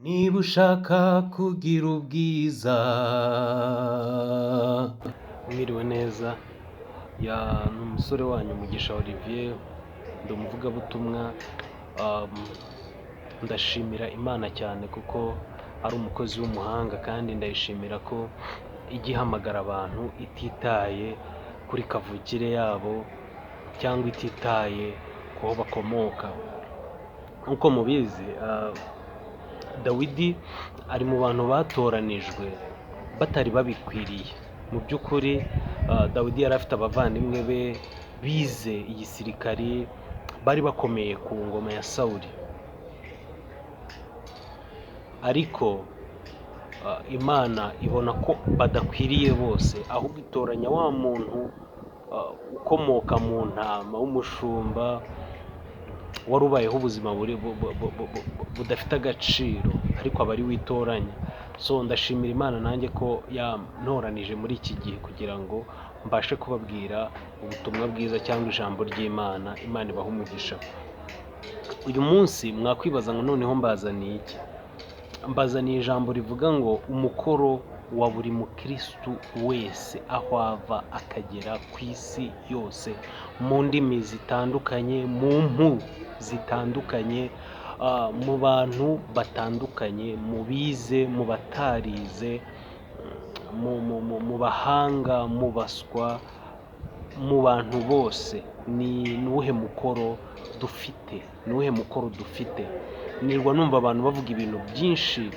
niba ushaka kugira ubwiza. Mwiriwe neza, ni umusore wanyu Mugisha Olivier, ndi umuvugabutumwa. Ndashimira Imana cyane kuko ari umukozi w'umuhanga, kandi ndayishimira ko ijya ihamagara abantu ititaye kuri kavukire yabo cyangwa ititaye ku ho bakomoka. Nk'uko mubizi, Dawidi ari mu bantu batoranijwe batari babikwiriye. Mu by'ukuri Dawidi yari afite abavandimwe be bize igisirikari, bari bakomeye ku ngoma ya Sawuli, ariko Imana ibona ko badakwiriye bose, ahubwo itoranya wa muntu ukomoka mu ntama w'umushumba wari ubayeho ubuzima budafite agaciro, ariko aba ari witoranya. So ndashimira Imana nanjye ko yantoranije muri iki gihe kugira ngo mbashe kubabwira ubutumwa bwiza cyangwa ijambo ry'Imana. Imana ibahe umugisha. Uyu munsi mwakwibaza ngo noneho mbazaniye iki? Mbazaniye ijambo rivuga ngo umukoro wa buri mukirisitu wese aho ava akagera ku isi yose, mu ndimi zitandukanye, mu mpu zitandukanye, mu bantu batandukanye, mu bize, mu batarize, mu bahanga, mu baswa, mu bantu bose. Ni uwuhe mukoro dufite? Ni uwuhe mukoro dufite? Nirwa numva abantu bavuga ibintu byinshi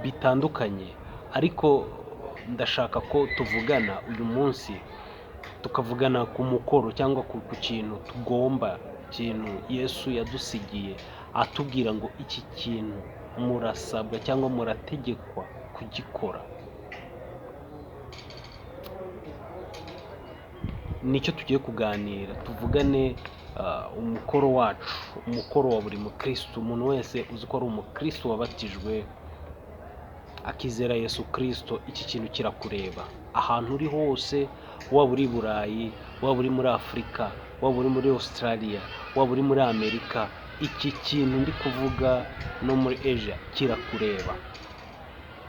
bitandukanye, ariko ndashaka ko tuvugana uyu munsi, tukavugana ku mukoro cyangwa ku kintu tugomba, ikintu Yesu yadusigiye atubwira ngo iki kintu murasabwa cyangwa murategekwa kugikora. Nicyo tugiye kuganira, tuvugane umukoro wacu, umukoro wa buri mukirisitu. Umuntu wese uzi ko ari umukirisitu wabatijwe akizera Yesu Kristo, iki kintu kirakureba. Ahantu uri hose, waba uri i Burayi, waba uri muri Afurika, waba uri muri Australia, waba uri muri Amerika, iki kintu ndi kuvuga no muri Asia kirakureba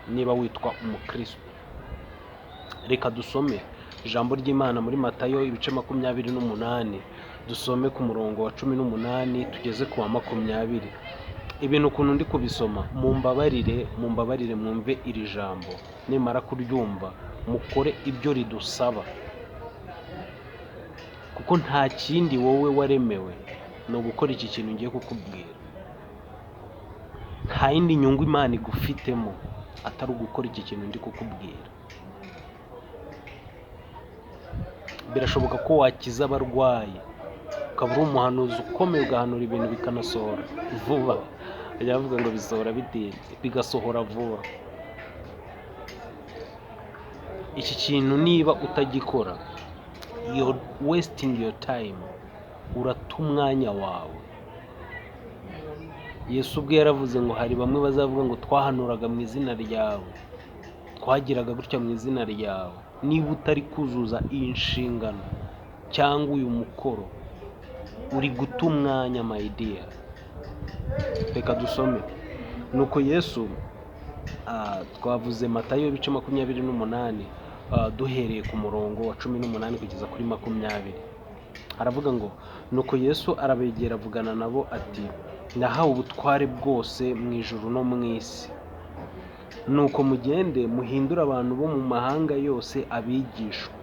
niba witwa umukirisitu. Reka dusome ijambo ry'Imana muri Matayo ibice 28, dusome ku murongo wa 18 tugeze ku wa 20. Ibintu ukuntu ndi kubisoma, mumbabarire mwumve iri jambo. Nimara kuryumva mukore ibyo ridusaba, kuko nta kindi wowe waremewe no gukora iki kintu ngiye kukubwira. Nta yindi nyungu Imana igufitemo atari ugukora iki kintu ndi kukubwira. Birashoboka ko wakiza abarwayi, ukaba uri umuhanuzi ukomeye, ugahanura ibintu bikanasohora vuba. Bajya bavuga ngo bisohora bitinze, bigasohora vuba. Iki kintu niba utagikora, you're wasting your time, urata umwanya wawe. Yesu ubwe yaravuze ngo hari bamwe bazavuga ngo twahanuraga mu izina ryawe, twagiraga gutya mu izina ryawe. Niba utari kuzuza iyi nshingano cyangwa uyu mukoro, uri guta umwanya, my dear. Reka dusome. Nuko Yesu, twavuze Matayo ibice 28, duhereye ku murongo wa 18 kugeza kuri 20. Aravuga ngo nuko Yesu arabegera avugana nabo ati, nahawe ubutware bwose mu ijuru no mu isi. Nuko mugende muhindure abantu bo mu mahanga yose abigishwa,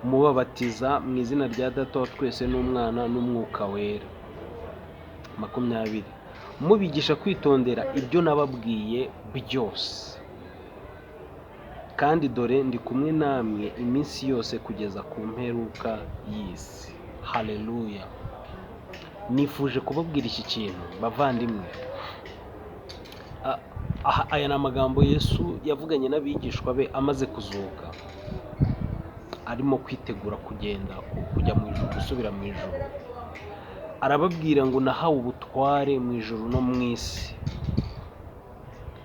mubabatiza mu izina rya Data wa twese n'Umwana n'Umwuka wera. 20. Mubigisha kwitondera ibyo nababwiye byose, kandi dore ndi kumwe namwe iminsi yose kugeza ku mperuka y'isi. Haleluya. Nifuje kubabwira iki kintu bavandimwe. Aya ni amagambo Yesu yavuganye n'abigishwa be amaze kuzuka, arimo kwitegura kujya mu ijuru, gusubira mu ijuru. Arababwira ngo nahawe ubutware mu ijuru no mu isi.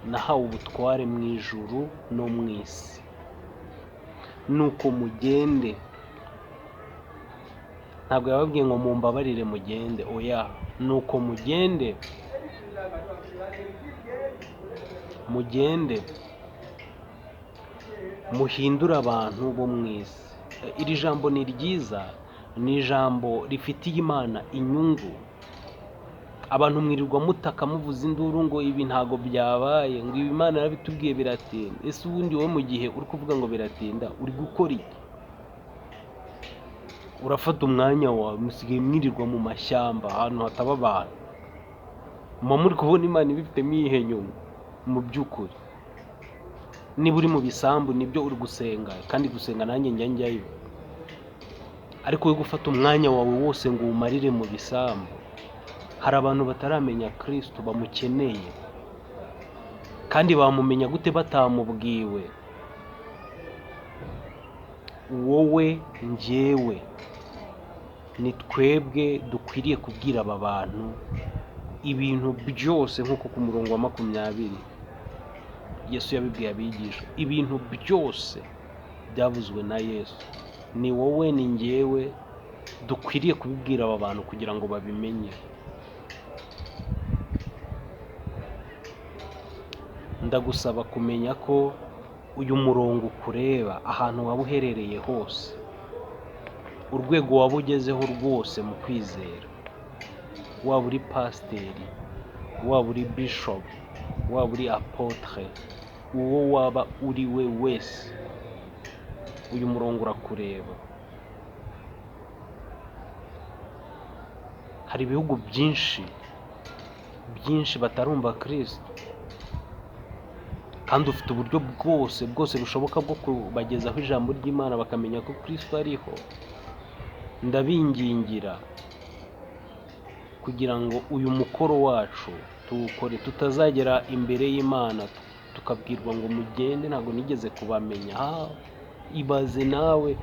Nahawe ubutware mu ijuru no mu isi. Nuko mugende. ntabwo yababwiye ngo mumbabarire mugende, oya, nuko mugende muhindure abantu bo mu isi. Iri jambo ni ryiza, ni ijambo rifitiye Imana inyungu. Abantu mwirirwa mutaka muvuza induru ngo ibi ntago byabaye, ngo ibi Imana yarabitubwiye biratinda. Ese ubundi wowe mu gihe uri kuvuga ngo biratinda uri gukora iki? Urafata umwanya wawe, musigaye mwirirwa mu mashyamba ahantu hataba abantu, muba muri kubona Imana ibifitemo iyihe nyungu mu by'ukuri? Niba uri mu bisambu nibyo uri gusenga, kandi gusenga nanjye njyayo, ariko we gufata umwanya wawe wose ngo uwumarire mu bisambu. Hari abantu bataramenya Kristo bamukeneye, kandi bamumenya gute batamubwiwe? Wowe, njyewe, ni twebwe dukwiriye kubwira aba bantu ibintu byose, nk'uko ku murongo wa 20 Yesu yabibwiye abigisha. Ibintu byose byavuzwe na Yesu, ni wowe ni njyewe dukwiriye kubibwira aba bantu kugira ngo babimenye. Ndagusaba kumenya ko uyu murongo ukureba ahantu waba uherereye hose, urwego waba ugezeho rwose mu kwizera, waba uri pasiteri, waba uri bishop, waba uri apotre, uwo waba uri we wese, uyu murongo urakureba. Hari ibihugu byinshi batarumva Kristo, kandi ufite uburyo bwose bushoboka bwo kubagezaho ijambo ry'Imana bakamenya ko Kristo ariho. Ndabingingira kugira ngo uyu mukoro wacu tuwukore, tutazagera imbere y'Imana tukabwirwa ngo mugende ntabwo nigeze kubamenya. Ibaze nawe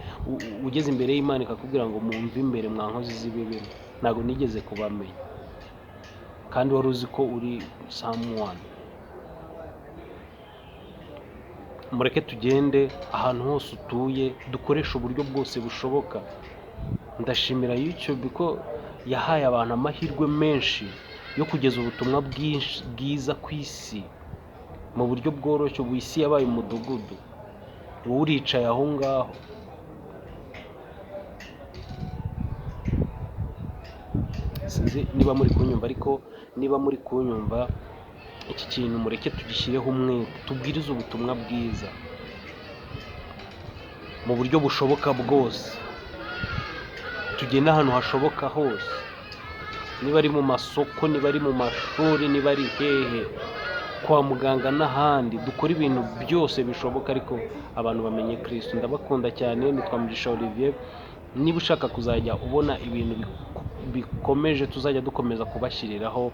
ugeze imbere y'Imana ikakubwira ngo mumve imbere mwa nkozi z'ibibi, ntabwo nigeze kubamenya, kandi wari uzi ko uri someone. Mureke tugende ahantu hose utuye, dukoresha uburyo bwose bushoboka. Ndashimira YouTube ko yahaye abantu amahirwe menshi yo kugeza ubutumwa bwiza ku isi mu buryo bworoshye. Ubu isi yabaye umudugudu, wowe uricaye aho ngaho. Sinzi niba muri kunyumva, ariko niba muri kunyumva, iki kintu mureke tugishyireho umwete, tubwirize ubutumwa bwiza mu buryo bushoboka bwose. Tugende ahantu hashoboka hose, niba ari mu masoko, niba ari mu mashuri, niba ari hehe, kwa muganga n'ahandi. Dukora ibintu byose bishoboka, ariko abantu bamenye Kristo. Ndabakunda cyane. Nitwa Mugisha Olivier. Niba ushaka kuzajya ubona ibintu bikomeje tuzajya dukomeza kubashyiriraho,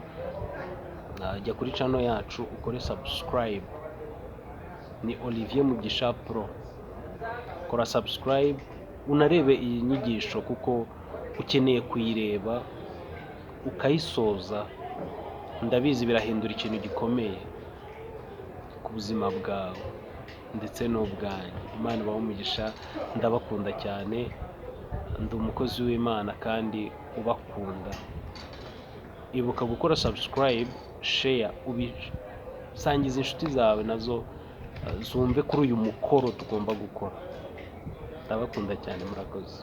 jya kuri channel yacu ukore subscribe. Ni Olivier Mugisha Pro. Kora subscribe unarebe iyi nyigisho, kuko ukeneye kuyireba ukayisoza. Ndabizi birahindura ikintu gikomeye ku buzima bwawe ndetse n'ubwanjye. Imana ibahe umugisha. Ndabakunda cyane. Ndi umukozi w'Imana kandi ubakunda. Ibuka gukora subscribe, share, ubisangiza inshuti zawe nazo zumve kuri uyu mukoro tugomba gukora. Ndabakunda cyane, murakoze.